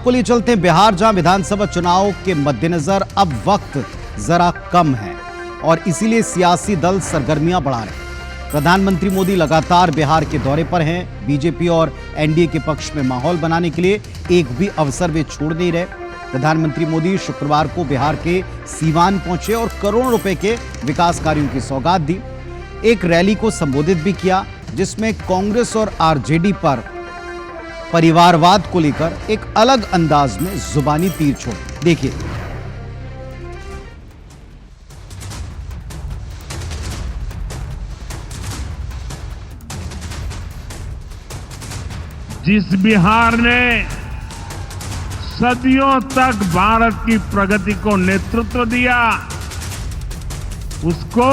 आपको लिए चलते हैं बिहार, जहां विधानसभा चुनाव के मद्देनजर अब वक्त जरा कम है और इसीलिए सियासी दल सरगर्मियां बढ़ा रहे हैं। प्रधानमंत्री मोदी लगातार बिहार के दौरे पर हैं। बीजेपी और एनडीए के पक्ष में माहौल बनाने के लिए एक भी अवसर वे छोड़ नहीं रहे। प्रधानमंत्री मोदी शुक्रवार को बिहार के सीवान पहुंचे और करोड़ों रुपए के विकास कार्यों की सौगात दी। एक रैली को संबोधित भी किया, जिसमें कांग्रेस और आरजेडी पर परिवारवाद को लेकर एक अलग अंदाज में जुबानी तीर छोड़े। देखिए। जिस बिहार ने सदियों तक भारत की प्रगति को नेतृत्व दिया, उसको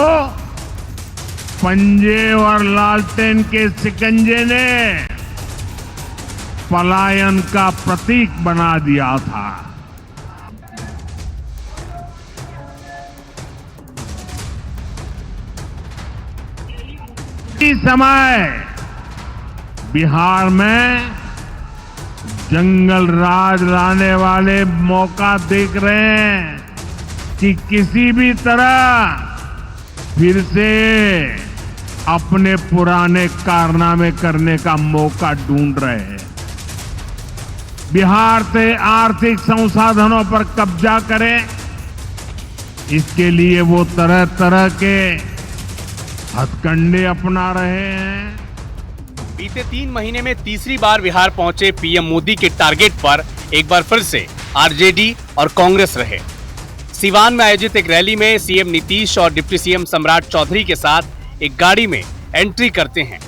पंजे और लालटेन के शिकंजे ने पलायन का प्रतीक बना दिया था। इस समय बिहार में जंगल राज लाने वाले मौका देख रहे हैं कि किसी भी तरह फिर से अपने पुराने कारनामे करने का मौका ढूंढ रहे हैं। बिहार से आर्थिक संसाधनों पर कब्जा करें, इसके लिए वो तरह तरह के हथकंडे अपना रहे हैं। बीते 3 महीने में तीसरी बार बिहार पहुंचे पीएम मोदी के टारगेट पर एक बार फिर से आरजेडी और कांग्रेस रहे। सीवान में आयोजित एक रैली में सीएम नीतीश और डिप्टी सीएम सम्राट चौधरी के साथ एक गाड़ी में एंट्री करते हैं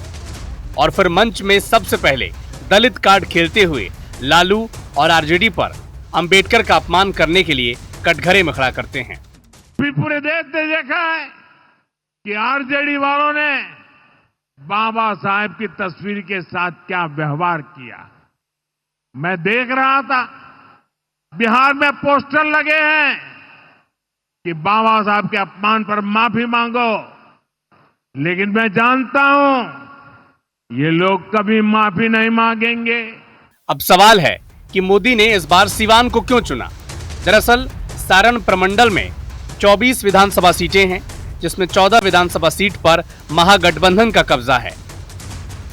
और फिर मंच में सबसे पहले दलित कार्ड खेलते हुए लालू और आरजेडी पर अंबेडकर का अपमान करने के लिए कटघरे में खड़ा करते हैं। पूरे देश ने देखा है कि आरजेडी वालों ने बाबा साहेब की तस्वीर के साथ क्या व्यवहार किया। मैं देख रहा था बिहार में पोस्टर लगे हैं कि बाबा साहब के अपमान पर माफी मांगो, लेकिन मैं जानता हूं ये लोग कभी माफी नहीं मांगेंगे। अब सवाल है कि मोदी ने इस बार सीवान को क्यों चुना। दरअसल सारण प्रमंडल में 24 विधानसभा सीटें हैं, जिसमें 14 विधानसभा सीट पर महागठबंधन का कब्जा है।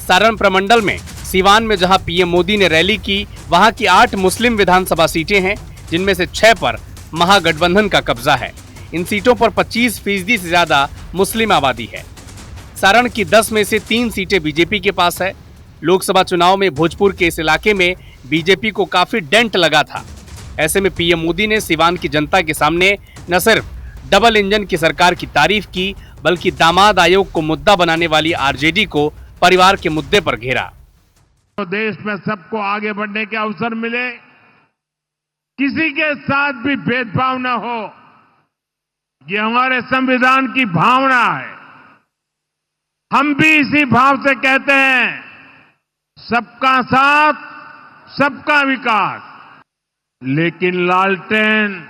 सारण प्रमंडल में सीवान में जहां पीएम मोदी ने रैली की, वहां की 8 मुस्लिम विधानसभा सीटें हैं, जिनमें से 6 पर महागठबंधन का कब्जा है। इन सीटों पर 25% से ज्यादा मुस्लिम आबादी है। सारण की 10 में से 3 सीटें बीजेपी के पास है। लोकसभा चुनाव में भोजपुर के इस इलाके में बीजेपी को काफी डेंट लगा था। ऐसे में पीएम मोदी ने सीवान की जनता के सामने न सिर्फ डबल इंजन की सरकार की तारीफ की, बल्कि दामाद आयोग को मुद्दा बनाने वाली आरजेडी को परिवार के मुद्दे पर घेरा। तो देश में सबको आगे बढ़ने के अवसर मिले, किसी के साथ भी भेदभाव न हो, ये हमारे संविधान की भावना है। हम भी इसी भाव से कहते हैं, सबका साथ, सबका विकास। लेकिन लालटेन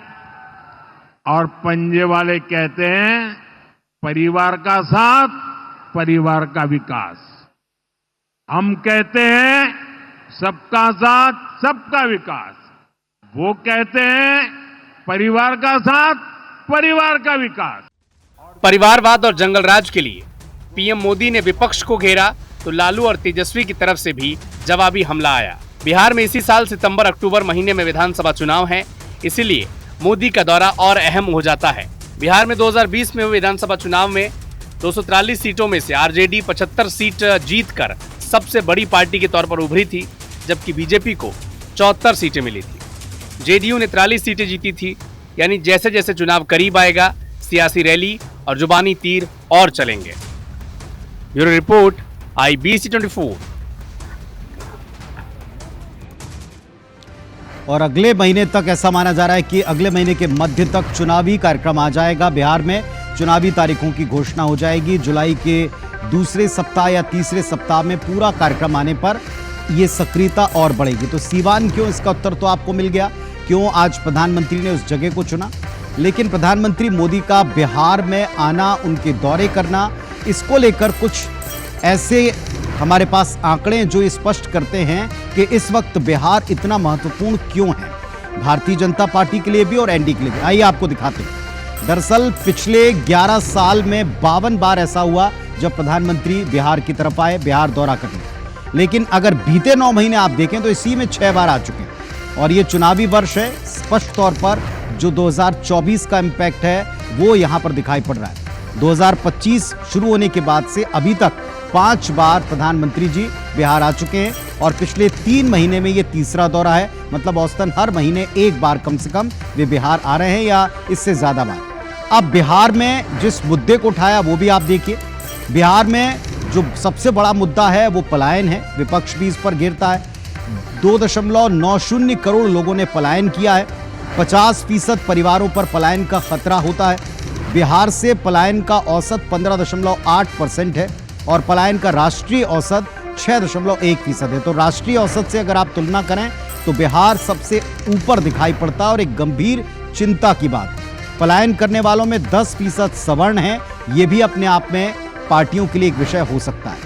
और पंजे वाले कहते हैं परिवार का साथ, परिवार का विकास। हम कहते हैं सबका साथ, सबका विकास। वो कहते हैं परिवार का साथ, परिवार का विकास। परिवारवाद और जंगलराज के लिए पीएम मोदी ने विपक्ष को घेरा, तो लालू और तेजस्वी की तरफ से भी जवाबी हमला आया। बिहार में इसी साल सितंबर-अक्टूबर महीने में विधानसभा चुनाव है, इसीलिए मोदी का दौरा और अहम हो जाता है। बिहार में 2020 में हुए विधानसभा चुनाव में 243 सीटों में से आरजेडी 75 सीट जीतकर सबसे बड़ी पार्टी के तौर पर उभरी थी, जबकि बीजेपी को 74 सीटें मिली थी। जेडीयू ने 43 सीटें जीती थी। यानी जैसे जैसे चुनाव करीब आएगा, सियासी रैली और जुबानी तीर और चलेंगे। Bureau report, IBC 24। और अगले महीने तक ऐसा माना जा रहा है कि अगले महीने के मध्य तक चुनावी कार्यक्रम आ जाएगा। बिहार में चुनावी तारीखों की घोषणा हो जाएगी। जुलाई के दूसरे सप्ताह या तीसरे सप्ताह में पूरा कार्यक्रम आने पर यह सक्रियता और बढ़ेगी। तो सीवान क्यों, इसका उत्तर तो आपको मिल गया। क्यों आज प्रधानमंत्री ने उस जगह को चुना, लेकिन प्रधानमंत्री मोदी का बिहार में आना, उनके दौरे करना, इसको लेकर कुछ ऐसे हमारे पास आंकड़े जो स्पष्ट करते हैं कि इस वक्त बिहार इतना महत्वपूर्ण क्यों है भारतीय जनता पार्टी के लिए भी और एनडीए के लिए भी। आइए आपको दिखाते हैं। दरअसल पिछले 11 साल में 52 बार ऐसा हुआ जब प्रधानमंत्री बिहार की तरफ आए बिहार दौरा करने, लेकिन अगर बीते 9 महीने आप देखें तो इसी में 6 बार आ चुके हैं। और ये चुनावी वर्ष है, स्पष्ट तौर पर जो 2024 का इंपैक्ट है वो यहां पर दिखाई पड़ रहा है। 2025 शुरू होने के बाद से अभी तक 5 बार प्रधानमंत्री जी बिहार आ चुके हैं और पिछले 3 महीने में ये तीसरा दौरा है। मतलब औसतन हर महीने 1 बार कम से कम वे बिहार आ रहे हैं या इससे ज्यादा बार। अब बिहार में जिस मुद्दे को उठाया वो भी आप देखिए। बिहार में जो सबसे बड़ा मुद्दा है वो पलायन है, विपक्ष भी इस पर घेरता है। 2.90 करोड़ लोगों ने पलायन किया है, 50% परिवारों पर पलायन का खतरा होता है। बिहार से पलायन का औसत 15.8% है और पलायन का राष्ट्रीय औसत 6.1% है। तो राष्ट्रीय औसत से अगर आप तुलना करें तो बिहार सबसे ऊपर दिखाई पड़ता है और एक गंभीर चिंता की बात। पलायन करने वालों में 10% सवर्ण हैं, ये भी अपने आप में पार्टियों के लिए एक विषय हो सकता है।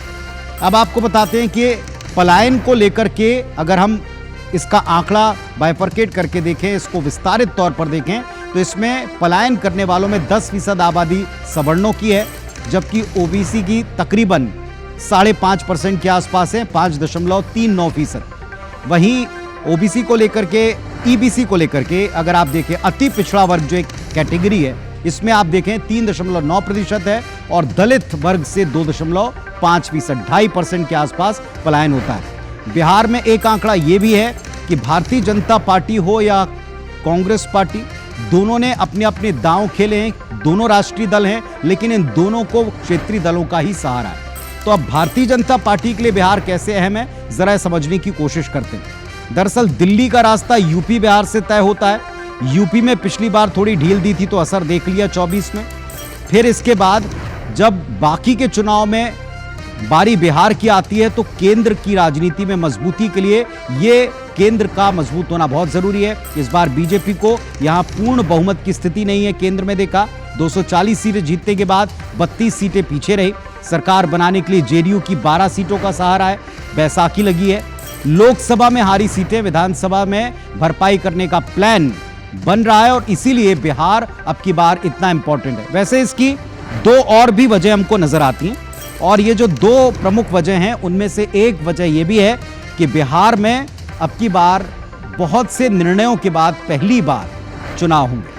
अब आपको बताते हैं कि पलायन को लेकर के अगर हम इसका आंकड़ा बाइफरकेट करके देखें, इसको विस्तारित तौर पर देखें तो इसमें पलायन करने वालों में 10% आबादी सवर्णों की है, जबकि ओबीसी की तकरीबन 5.5% के आसपास है, 5.39%। वहीं ओबीसी को लेकर के, ईबीसी को लेकर के अगर आप देखें, अति पिछड़ा वर्ग जो एक कैटेगरी है, इसमें आप देखें 3.9% है और दलित वर्ग से 2.5%, 2.5% के आसपास पलायन होता है। बिहार में एक आंकड़ा यह भी है कि भारतीय जनता पार्टी हो या कांग्रेस पार्टी, दोनों ने अपने अपने दांव खेले हैं, दोनों राष्ट्रीय दल हैं, लेकिन इन दोनों को क्षेत्रीय दलों का ही सहारा है। तो अब भारतीय जनता पार्टी के लिए बिहार कैसे अहम है, जरा समझने की कोशिश करते हैं। दरअसल दिल्ली का रास्ता यूपी बिहार से तय होता है। यूपी में पिछली बार थोड़ी ढील दी थी तो असर देख लिया 24 में। फिर इसके बाद जब बाकी के चुनाव में बारी बिहार की आती है तो केंद्र की राजनीति में मजबूती के लिए ये केंद्र का मजबूत होना बहुत जरूरी है। इस बार बीजेपी को यहां पूर्ण बहुमत की स्थिति नहीं है। केंद्र में देखा 240 सीटें जीतने के बाद 32 सीटें पीछे रही। सरकार बनाने के लिए जेडीयू की 12 सीटों का सहारा है, बैसाखी लगी है। लोकसभा में हारी सीटें विधानसभा में भरपाई करने का प्लान बन रहा है और इसीलिए बिहार अब की बार इतना इंपॉर्टेंट है। वैसे इसकी 2 और भी वजह हमको नजर आती हैं और ये जो 2 प्रमुख वजह हैं उनमें से एक वजह ये भी है कि बिहार में अब की बार बहुत से निर्णयों के बाद पहली बार चुनाव होंगे।